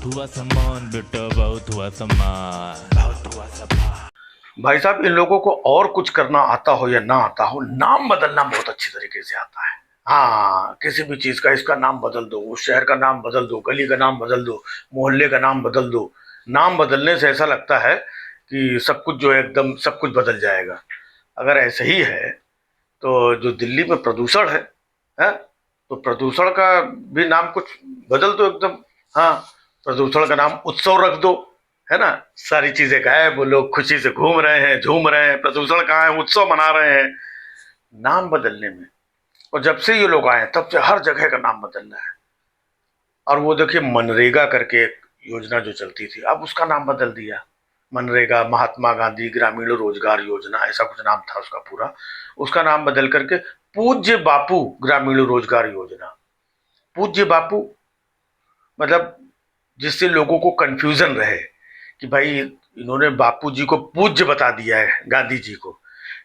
बहुत हुआ सामान बेटा, बहुत हुआ सामान, बहुत हुआ सामान। भाई साहब, इन लोगों को और कुछ करना आता हो या ना आता हो, नाम बदलना बहुत अच्छी तरीके से आता है। हाँ, किसी भी चीज का इसका नाम बदल दो, उस शहर का नाम बदल दो, गली का नाम बदल दो, मोहल्ले का नाम बदल दो। नाम बदलने से ऐसा लगता है कि सब कुछ जो है एकदम सब कुछ बदल जाएगा। अगर ऐसे ही है तो जो दिल्ली में प्रदूषण है तो प्रदूषण का भी नाम कुछ बदल दो एकदम। हाँ, प्रदूषण का नाम उत्सव रख दो, है ना। सारी चीजें गायब, वो लोग खुशी से घूम रहे हैं, झूम रहे हैं, प्रदूषण कहाँ है, उत्सव मना रहे हैं। नाम बदलने में, और जब से ये लोग आए हैं, तब से हर जगह का नाम बदल रहा है। और वो देखिए, मनरेगा करके एक योजना जो चलती थी, अब उसका नाम बदल दिया। मनरेगा, महात्मा गांधी ग्रामीण रोजगार योजना, ऐसा कुछ नाम था उसका पूरा। उसका नाम बदल करके पूज्य बापू ग्रामीण रोजगार योजना। पूज्य बापू मतलब, जिससे लोगों को कंफ्यूजन रहे कि भाई इन्होंने बापू जी को पूज्य बता दिया है, गांधी जी को।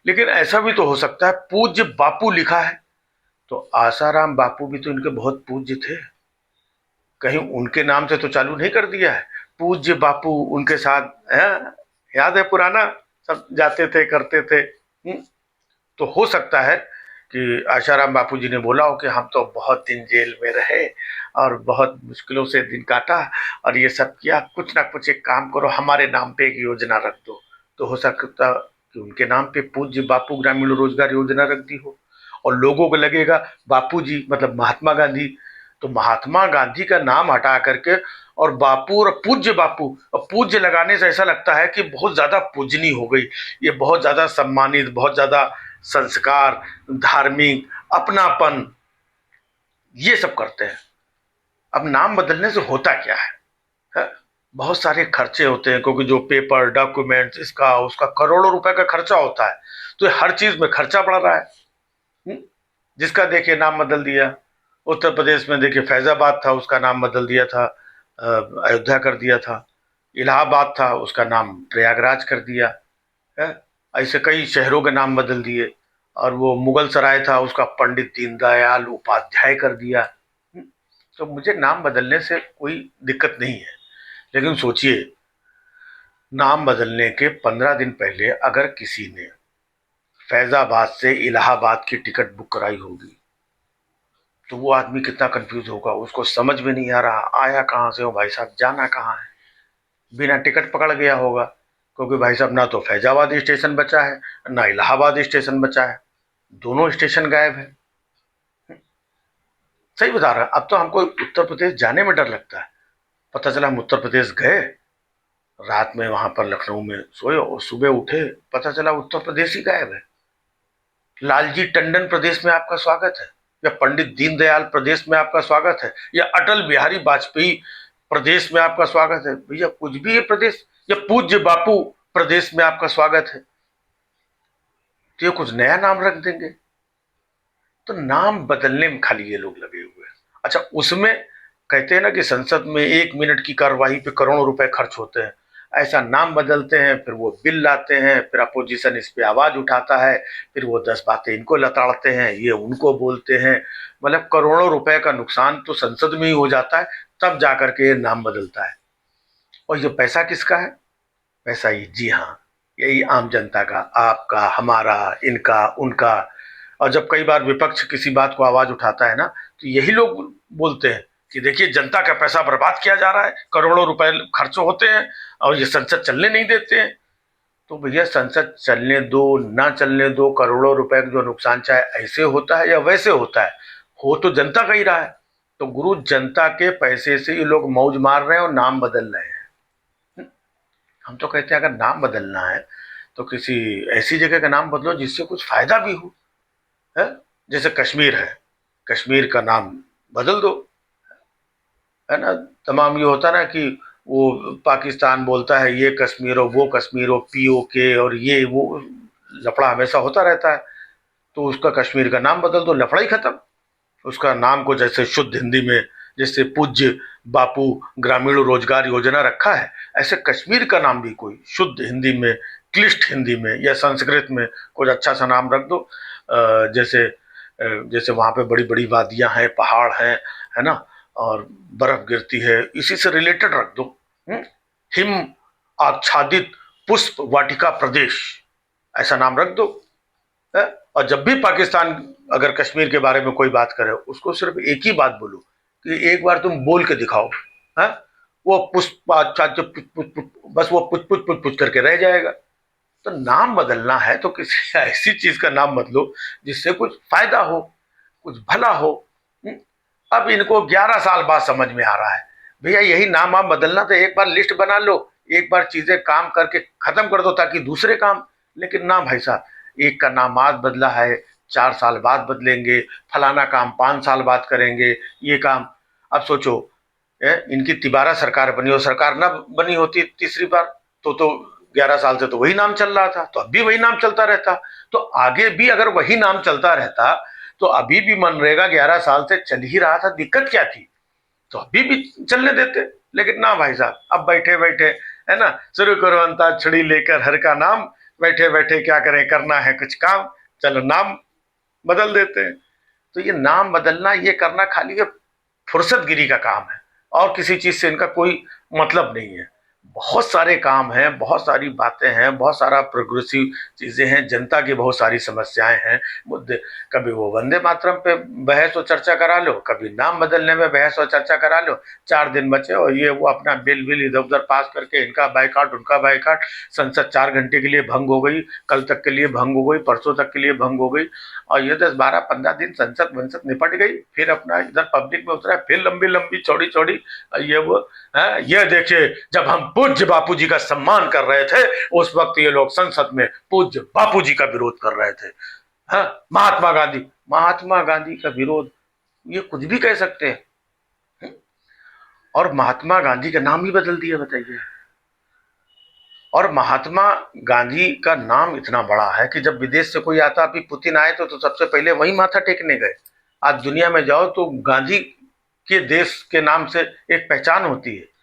लेकिन ऐसा भी तो हो सकता है पूज्य बापू लिखा है तो आसाराम बापू भी तो इनके बहुत पूज्य थे। कहीं उनके नाम से तो चालू नहीं कर दिया है पूज्य बापू उनके साथ है? याद है पुराना, सब जाते थे करते थे। तो हो सकता है कि आशाराम बापू जी ने बोला हो कि हम तो बहुत दिन जेल में रहे और बहुत मुश्किलों से दिन काटा और ये सब किया, कुछ ना कुछ एक काम करो, हमारे नाम पे एक योजना रख दो। तो हो सकता कि उनके नाम पे पूज्य बापू ग्रामीण रोजगार योजना रख दी हो। और लोगों को लगेगा बापू जी मतलब महात्मा गांधी, तो महात्मा गांधी का नाम हटा करके और बापू और पूज्य बापू, और पूज्य लगाने से ऐसा लगता है कि बहुत ज्यादा पूजनी हो गई, ये बहुत ज्यादा सम्मानित, बहुत ज्यादा संस्कार, धार्मिक, अपनापन, ये सब करते हैं। अब नाम बदलने से होता क्या है? बहुत सारे खर्चे होते हैं, क्योंकि जो पेपर डॉक्यूमेंट्स, इसका उसका करोड़ों रुपए का खर्चा होता है। तो हर चीज में खर्चा बढ़ रहा है। हुँ? जिसका देखिए नाम बदल दिया। उत्तर प्रदेश में देखिए फैजाबाद था, उसका नाम बदल दिया था, अयोध्या कर दिया था। इलाहाबाद था, उसका नाम प्रयागराज कर दिया है। ऐसे कई शहरों के नाम बदल दिए। और वो मुगल सराय था, उसका पंडित दीनदयाल उपाध्याय कर दिया। तो मुझे नाम बदलने से कोई दिक्कत नहीं है। लेकिन सोचिए, नाम बदलने के 15 दिन पहले अगर किसी ने फैजाबाद से इलाहाबाद की टिकट बुक कराई होगी तो वो आदमी कितना कंफ्यूज होगा, उसको समझ में नहीं आ रहा आया कहाँ से हो भाई साहब, जाना कहाँ है। बिना टिकट पकड़ गया होगा, क्योंकि भाई साहब ना तो फैजाबाद स्टेशन बचा है ना इलाहाबाद स्टेशन बचा है, दोनों स्टेशन गायब है। सही बता रहा है। अब तो हमको उत्तर प्रदेश जाने में डर लगता है। पता चला हम उत्तर प्रदेश गए, रात में वहां पर लखनऊ में सोए और सुबह उठे, पता चला उत्तर प्रदेश ही गायब है। लालजी टंडन प्रदेश में आपका स्वागत है, या पंडित दीनदयाल प्रदेश में आपका स्वागत है, या अटल बिहारी वाजपेयी प्रदेश में आपका स्वागत है। भैया कुछ भी है प्रदेश, या पूज्य बापू प्रदेश में आपका स्वागत है। तो ये कुछ नया नाम रख देंगे। तो नाम बदलने में खाली ये लोग लगे हुए हैं। अच्छा, उसमें कहते हैं ना कि संसद में 1 मिनट की कार्यवाही पे करोड़ों रुपए खर्च होते हैं। ऐसा नाम बदलते हैं, फिर वो बिल लाते हैं, फिर अपोजिशन इस पे आवाज उठाता है, फिर वो 10 बातें इनको लताड़ते हैं, ये उनको बोलते हैं। मतलब करोड़ों रुपए का नुकसान तो संसद में ही हो जाता है, तब जाकर के ये नाम बदलता है। और ये पैसा किसका है? पैसा ही, जी हाँ, यही आम जनता का, आपका, हमारा, इनका, उनका। और जब कई बार विपक्ष किसी बात को आवाज उठाता है ना, तो यही लोग बोलते हैं कि देखिए जनता का पैसा बर्बाद किया जा रहा है, करोड़ों रुपए खर्च होते हैं और ये संसद चलने नहीं देते हैं। तो भैया संसद चलने दो ना चलने दो, करोड़ों रुपए का जो नुकसान चाहे ऐसे होता है या वैसे होता है, हो तो जनता का ही रहा है। तो गुरु, जनता के पैसे से ये लोग मौज मार रहे हैं और नाम बदल रहे हैं। हम तो कहते हैं अगर नाम बदलना है तो किसी ऐसी जगह का नाम बदलो जिससे कुछ फायदा भी हो, है। जैसे कश्मीर है, कश्मीर का नाम बदल दो, है ना। तमाम ये होता ना कि वो पाकिस्तान बोलता है ये कश्मीर हो, वो कश्मीर हो, पीओके और ये वो, लफड़ा हमेशा होता रहता है। तो उसका कश्मीर का नाम बदल दो, लफड़ा ही खत्म। उसका नाम को जैसे शुद्ध हिंदी में, जैसे पूज्य बापू ग्रामीण रोजगार योजना रखा है, ऐसे कश्मीर का नाम भी कोई शुद्ध हिंदी में, क्लिष्ट हिंदी में या संस्कृत में कुछ अच्छा सा नाम रख दो। जैसे जैसे वहाँ पे बड़ी बड़ी वादियाँ हैं, पहाड़ हैं, है ना। और बर्फ गिरती है, इसी से रिलेटेड रख दो। हिम आच्छादित पुष्प वाटिका प्रदेश, ऐसा नाम रख दो। और जब भी पाकिस्तान अगर कश्मीर के बारे में कोई बात करे, उसको सिर्फ एक ही बात बोलो कि एक बार तुम बोल के दिखाओ। है वो पुष्प बस वो पुछ पुछ पुछ पुछ करके रह जाएगा। तो नाम बदलना है तो किसी ऐसी चीज का नाम बदलो जिससे कुछ फायदा हो, कुछ भला हो। अब इनको 11 साल बाद समझ में आ रहा है, भैया यही नाम वाम बदलना, तो एक बार लिस्ट बना लो, एक बार चीजें काम करके खत्म कर दो ताकि दूसरे काम। लेकिन ना भाई साहब, एक का नाम आज बदला है, 4 साल बाद बदलेंगे, फलाना काम 5 साल बाद करेंगे, ये काम। अब सोचो, इनकी तिबारा सरकार बनी और सरकार ना बनी होती तीसरी बार तो 11 साल से तो वही नाम चल रहा था, तो अब भी वही नाम चलता रहता। तो आगे भी अगर वही नाम चलता रहता तो अभी भी मनरेगा 11 साल से चल ही रहा था, दिक्कत क्या थी? तो अभी भी चलने देते। लेकिन ना भाई साहब, अब बैठे बैठे, है ना, शुरू करो अंताक्षरी लेकर हर का नाम, बैठे बैठे क्या करें, करना है कुछ काम, चलो नाम बदल देते हैं। तो ये नाम बदलना, ये करना खाली ये फुर्सतगिरी का काम है, और किसी चीज से इनका कोई मतलब नहीं है। बहुत सारे काम हैं, बहुत सारी बातें हैं, बहुत सारा प्रोग्रेसिव चीजें हैं, जनता की बहुत सारी समस्याएं हैं, मुद्दे। कभी वो वंदे मातरम पे बहस और चर्चा करा लो, कभी नाम बदलने में बहस और चर्चा करा लो। 4 दिन बचे और ये वो अपना बिल इधर उधर पास करके, इनका बाइकाट उनका बाइकाट, संसद 4 घंटे के लिए भंग हो गई, कल तक के लिए भंग हो गई, परसों तक के लिए भंग हो गई, और ये 10-12-15 दिन संसद वंसद निपट गई, फिर अपना इधर पब्लिक में उतरा, फिर लंबी लंबी चौड़ी चौड़ी ये वो है। ये देखिए, जब हम पूज्य बापू जी का सम्मान कर रहे थे, उस वक्त ये लोग संसद में पूज्य बापू जी का विरोध कर रहे थे। महात्मा गांधी का विरोध, ये कुछ भी कह सकते हैं। और महात्मा गांधी का नाम ही बदल दिया, बताइए। और महात्मा गांधी का नाम इतना बड़ा है कि जब विदेश से कोई आता, अभी पुतिन आए तो सबसे पहले वही माथा टेकने गए। आज दुनिया में जाओ तो गांधी के देश के नाम से एक पहचान होती है।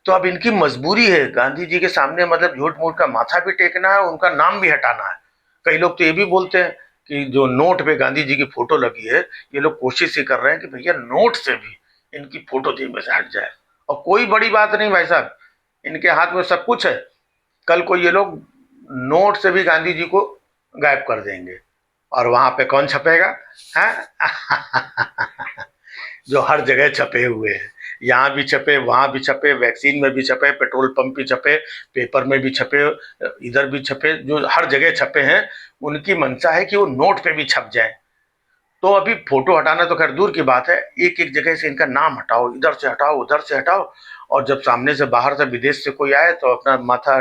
तो अब इनकी मजबूरी है गांधी जी के सामने, मतलब झूठ मूठ का माथा भी टेकना है, उनका नाम भी हटाना है। कई लोग तो ये भी बोलते हैं कि जो नोट पे गांधी जी की फोटो लगी है, ये लोग कोशिश ही कर रहे हैं कि भैया नोट से भी इनकी फोटो जेब में से हट जाए। और कोई बड़ी बात नहीं भाई साहब, इनके हाथ में सब कुछ है। कल को ये लोग नोट से भी गांधी जी को गायब कर देंगे, और वहां पे कौन छपेगा? है जो हर जगह छपे हुए हैं, यहाँ भी छपे, वहां भी छपे, वैक्सीन में भी छपे, पेट्रोल पंप भी छपे, पेपर में भी छपे, इधर भी छपे, जो हर जगह छपे हैं, उनकी मंशा है कि वो नोट पे भी छप जाए। तो अभी फोटो हटाना तो खैर दूर की बात है, एक एक जगह से इनका नाम हटाओ, इधर से हटाओ, उधर से हटाओ। और जब सामने से, बाहर से, विदेश से कोई आए तो अपना माथा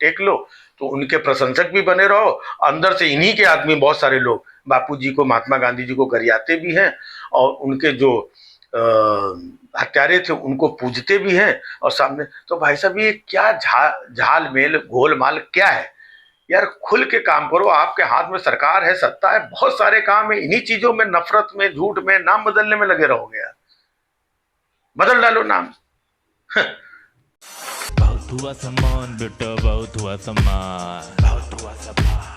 टेक लो, तो उनके प्रशंसक भी बने रहो। अंदर से इन्हीं के आदमी बहुत सारे लोग बापू जी को, महात्मा गांधी जी को गरियाते भी हैं, और उनके जो हत्यारे थे उनको पूजते भी हैं। और सामने तो भाई साहब, ये क्या झाल मेल घोलमाल क्या है यार? खुल के काम करो, आपके हाथ में सरकार है, सत्ता है, बहुत सारे काम है। इन्हीं चीजों में, नफरत में, झूठ में, नाम बदलने में लगे रहोगे यार। बदल डालो नाम। बहुत हुआ सम्मान बेटा, बहुत हुआ सम्मान, बहुत हुआ सम्मान।